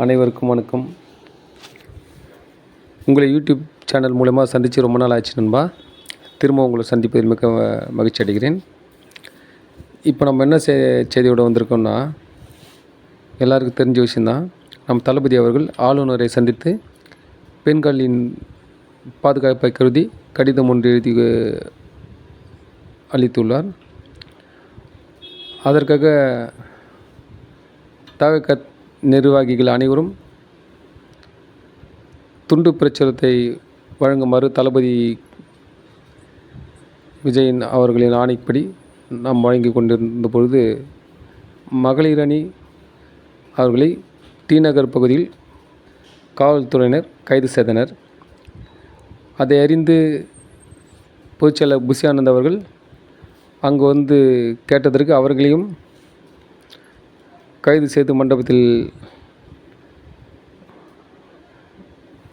அனைவருக்கும் வணக்கம். உங்களை யூடியூப் சேனல் மூலமாக சந்தித்து ரொம்ப நாள் ஆச்சு நண்பா. திரும்ப உங்களை சந்திப்பதில் மிக மகிழ்ச்சி அடைகிறேன். இப்போ நம்ம என்ன செய்தியோடு வந்திருக்கோம்னா, எல்லாருக்கும் தெரிஞ்ச விஷயந்தான். நம் தளபதி அவர்கள் ஆளுநரை சந்தித்து பெண்களின் பாதுகாப்பை கருதி கடிதம் ஒன்று எழுதி அளித்துள்ளார். அதற்காக தவிக நிர்வாகிகள் அனைவரும் துண்டு பிரச்சுரத்தை வழங்குமாறு தளபதி விஜயன் அவர்களின் ஆணைப்படி நாம் வழங்கி கொண்டிருந்த பொழுது, மகளிர் அணி அவர்களை டி நகர் பகுதியில் காவல்துறையினர் கைது செய்தனர். அதை அறிந்து பொதுச்செயலர் புஷி ஆனந்த் அவர்கள் அங்கு வந்து கேட்டதற்கு அவர்களையும் கைது செய்து மண்டபத்தில்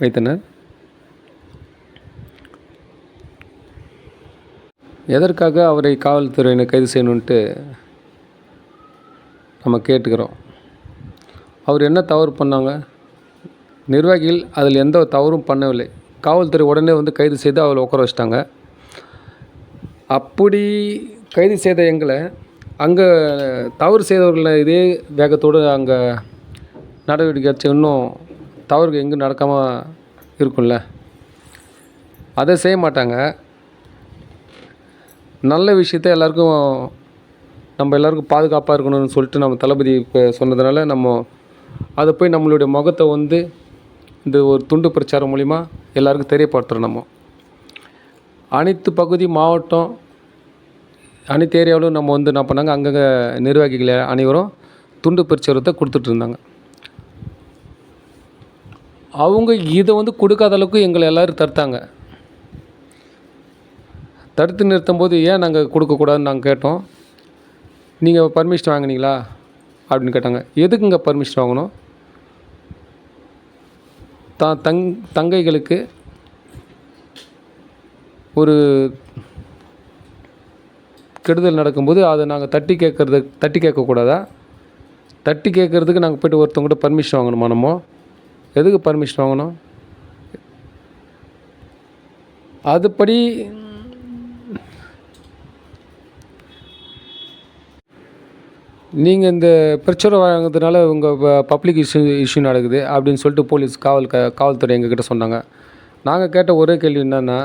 வைத்தனர். எதற்காக அவரை காவல்துறையினர் கைது செய்யணுன்ட்டு நம்ம கேட்டுக்கிறோம். அவர் என்ன தவறு பண்ணாங்க? நிர்வாகிகள் அதில் எந்த தவறும் பண்ணவில்லை. காவல்துறை உடனே வந்து கைது செய்து அவரை உட்கார வச்சிட்டாங்க. அப்படி கைது செய்த எங்களை அங்கே தவறு செய்தவர்களை இதே வேகத்தோடு அங்கே நடவடிக்கை வச்சு இன்னும் தவறு எங்கே நடக்காமல் இருக்கும்ல, அதை செய்ய மாட்டாங்க. நல்ல விஷயத்த நம்ம எல்லாருக்கும் பாதுகாப்பாக இருக்கணும்னு சொல்லிட்டு நம்ம தளபதி இப்போ சொன்னதுனால நம்ம அதை போய் நம்மளுடைய முகத்தை வந்து இந்த ஒரு துண்டு பிரச்சாரம் மூலிமா எல்லாருக்கும் தெரியப்படுத்துகிறோம். நம்ம அனைத்து பகுதி மாவட்டம் அனைத்து ஏரியாவிலும் நம்ம வந்து என்ன பண்ணாங்க, அங்கங்கே நிர்வாகிகள் அனைவரும் துண்டு பிரச்சுரத்தை கொடுத்துட்ருந்தாங்க. அவங்க இதை வந்து கொடுக்காத அளவுக்கு எங்களை எல்லோரும் தடுத்தாங்க. தடுத்து நிறுத்தும் போது ஏன் நாங்கள் கொடுக்கக்கூடாதுன்னு நாங்கள் கேட்டோம். நீங்கள் பர்மிஷன் வாங்கினீங்களா அப்படின்னு கேட்டாங்க. எதுக்குங்க பர்மிஷன் வாங்கணும்? தங்கைகளுக்கு ஒரு கெடுதல் நடக்கும்போது அதை நாங்கள் தட்டி கேட்கக்கூடாதா? தட்டி கேட்குறதுக்கு நாங்கள் போய்ட்டு ஒருத்தவங்ககிட்ட பர்மிஷன் வாங்கணுமா? நம்ம எதுக்கு பர்மிஷன் வாங்கணும்? அதுபடி நீங்கள் இந்த பிரச்சனை வழங்குறதுனால உங்கள் பப்ளிக் இஷ்யூ நடக்குது அப்படின்னு சொல்லிட்டு போலீஸ் காவல்துறை எங்ககிட்ட சொன்னாங்க. நாங்கள் கேட்ட ஒரே கேள்வி என்னென்னா,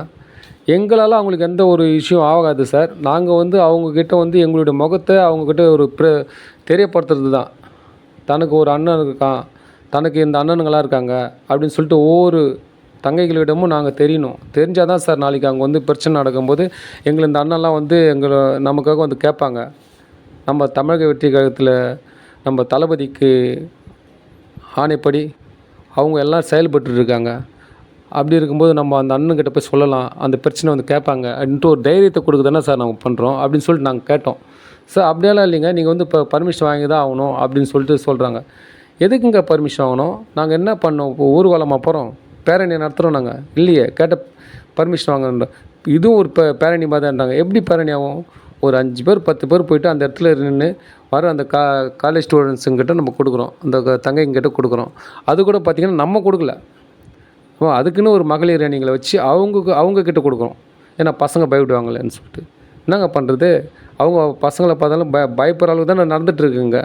எங்களால் அவங்களுக்கு எந்த ஒரு இஷ்யூ ஆகாது சார். நாங்கள் வந்து அவங்கக்கிட்ட வந்து எங்களுடைய முகத்தை அவங்கக்கிட்ட ஒரு தெரியப்படுத்துறது தான். தனக்கு ஒரு அண்ணன் இருக்கான், தனக்கு இந்த அண்ணனுங்களாம் இருக்காங்க அப்படின்னு சொல்லிட்டு ஒவ்வொரு தங்கைகளிடமும் நாங்கள் தெரியணும். தெரிஞ்சால் தான் சார் நாளைக்கு அங்கே வந்து பிரச்சனை நடக்கும்போது எங்களை இந்த அண்ணன்லாம் வந்து நமக்காக வந்து கேட்பாங்க. நம்ம தமிழக வெற்றி கழகத்தில் நம்ம தளபதிக்கு ஆணைப்படி அவங்க எல்லாம் செயல்பட்டுருக்காங்க. அப்படி இருக்கும்போது நம்ம அந்த அண்ணன்கிட்ட போய் சொல்லலாம், அந்த பிரச்சனை வந்து கேட்பாங்க அப்படின்ட்டு ஒரு தைரியத்தை கொடுக்க தானே சார் நாங்கள் பண்ணுறோம் அப்படின்னு சொல்லிட்டு நாங்கள் கேட்டோம். சார் அப்படியெல்லாம் இல்லைங்க, நீங்கள் வந்து இப்போ பர்மிஷன் வாங்கி தான் ஆகணும் அப்படின்னு சொல்லிட்டு சொல்கிறாங்க. எதுக்குங்க பர்மிஷன் வாங்கணும்? நாங்கள் என்ன பண்ணோம்? இப்போ ஊர்வலமாக போகிறோம், பேரணி நடத்துகிறோம். நாங்கள் இல்லையே, கேட்ட பர்மிஷன் வாங்கணும். இதுவும் ஒரு பேரணி மாதிரி தான்றாங்க. எப்படி பேரணி ஆகும்? ஒரு 5 பேர் 10 பேர் போய்ட்டு அந்த இடத்துல நின்று வர அந்த காலேஜ் ஸ்டூடெண்ட்ஸுங்கிட்ட நம்ம கொடுக்குறோம், அந்த தங்கைங்கிட்ட கொடுக்குறோம். அது கூட பார்த்திங்கன்னா நம்ம கொடுக்கல, அதுக்குன்னு ஒரு மகளிர் அணிகளை வச்சு அவங்கக்கிட்ட கொடுக்குறோம். ஏன்னா பசங்க பயப்படுவாங்களேன்னு சொல்லிட்டு. என்னங்க பண்ணுறது? அவங்க பசங்களை பார்த்தாலும் பயப்படுற அளவுக்கு தான் நடந்துகிட்ருக்குங்க.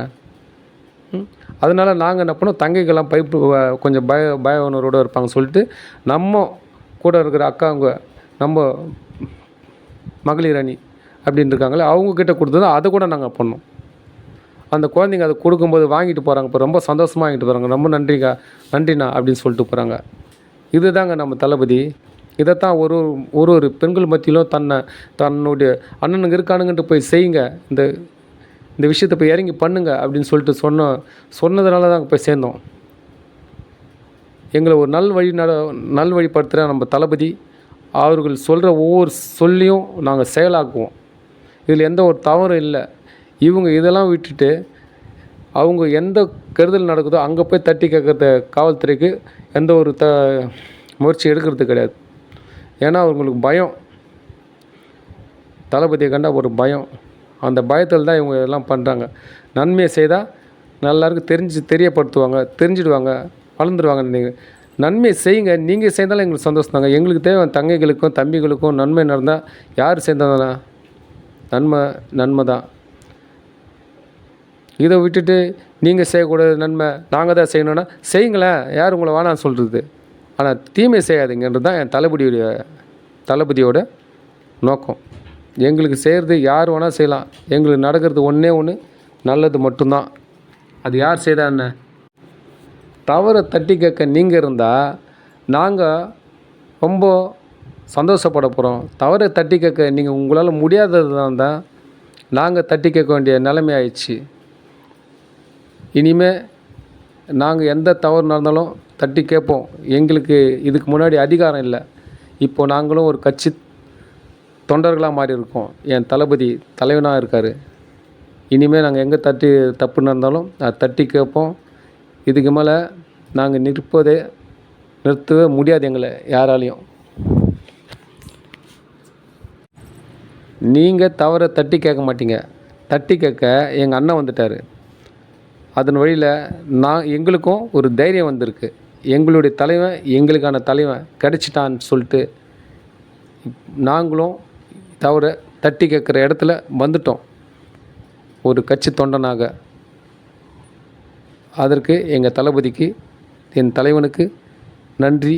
அதனால் நாங்கள் என்ன பண்ணோம், தங்கைகள்லாம் கொஞ்சம் பய உணர்வோடு இருப்பாங்கன்னு சொல்லிட்டு நம்ம கூட இருக்கிற அக்காங்க, நம்ம மகளிர் அணி அப்படின்னு இருக்காங்களே அவங்கக்கிட்ட கொடுத்தது. அதை கூட நாங்கள் பண்ணோம். அந்த குழந்தைங்க அதை கொடுக்கும்போது வாங்கிட்டு போகிறாங்க. இப்போ ரொம்ப சந்தோஷமாக வாங்கிட்டு போகிறாங்க. ரொம்ப நன்றிண்ணா அப்படின்னு சொல்லிட்டு போகிறாங்க. இது தாங்க நம்ம தளபதி. இதைத்தான் ஒரு பெண்கள் மத்தியிலும் தன்னுடைய அண்ணனுங்க இருக்கானுங்கன்ட்டு போய் செய்யுங்க, இந்த விஷயத்தை போய் இறங்கி பண்ணுங்க அப்படின்னு சொல்லிட்டு சொன்னதுனால தான் போய் சேர்ந்தோம். எங்களை ஒரு நல்வழிப்படுத்துகிற நம்ம தளபதி அவர்கள் சொல்கிற ஒவ்வொரு சொல்லியும் நாங்கள் செயலாக்குவோம். இதில் எந்த ஒரு தவறும் இல்லை. இவங்க இதெல்லாம் விட்டுட்டு அவங்க எந்த கெடுதல் நடக்குதோ அங்கே போய் தட்டி கேட்குறத காவல்துறைக்கு எந்த ஒரு முயற்சி எடுக்கிறது கிடையாது. ஏன்னா அவங்களுக்கு பயம், தளபதியை கண்டா ஒரு பயம். அந்த பயத்தில் தான் இவங்க எல்லாம் பண்ணுறாங்க. நன்மையை செய்தால் எல்லாருக்கும் தெரியப்படுத்துவாங்க, தெரிஞ்சிடுவாங்க, வளர்ந்துருவாங்க. நீங்கள் நன்மை செய்யுங்க. நீங்கள் செய்தாலும் எங்களுக்கு சந்தோஷம் தாங்க. எங்களுக்கு தேவை தங்கைகளுக்கும் தம்பிகளுக்கும் நன்மை நடந்தால் யார் செய்தாதானே நன்மை நன்மை தான். இதை விட்டுட்டு நீங்கள் செய்யக்கூடாது நன்மை நாங்கள் தான் செய்யணுன்னா செய்யுங்களேன், யார் உங்களை வேணான்னு சொல்கிறது. ஆனால் தீமை செய்யாதீங்கன்றது தான் என் தளபதியோட நோக்கம். எங்களுக்கு செய்கிறது யார் வேணால் செய்யலாம். எங்களுக்கு நடக்கிறது ஒன்றே ஒன்று, நல்லது மட்டும்தான். அது யார் செய்தா என்ன? தவறை தட்டி கேட்க நீங்கள் இருந்தால் நாங்கள் ரொம்ப சந்தோஷப்பட போகிறோம். தவறை தட்டி கேட்க நீங்கள் உங்களால் முடியாதது தான் நாங்கள் தட்டி கேட்க வேண்டிய நிலைமை ஆயிடுச்சு. இனிமேல் நாங்கள் எந்த தவறு நடந்தாலும் தட்டி கேட்போம். எங்களுக்கு இதுக்கு முன்னாடி அதிகாரம் இல்லை. இப்போது நாங்களும் ஒரு கட்சி தொண்டர்களாக மாறி இருக்கோம். என் தளபதி தலைவனாக இருக்கார். இனிமேல் நாங்கள் எங்கே தப்பு நடந்தாலும் அதை தட்டி கேட்போம். இதுக்கு மேலே நாங்கள் நிறுத்தவே முடியாது எங்களை யாராலையும். நீங்கள் தவறை தட்டி கேட்க மாட்டீங்க. தட்டி கேட்க எங்கள் அண்ணன் வந்துட்டார். அதன் வழியில் எங்களுக்கும் ஒரு தைரியம் வந்திருக்கு. எங்களுடைய தலைவன் எங்களுக்கான தலைவன் கிடச்சிட்டான்னு சொல்லிட்டு நாங்களும் தவறை தட்டி கேட்குற இடத்துல வந்துட்டோம் ஒரு கட்சி தொண்டனாக. அதற்கு எங்கள் தளபதிக்கு, என் தலைவனுக்கு நன்றி.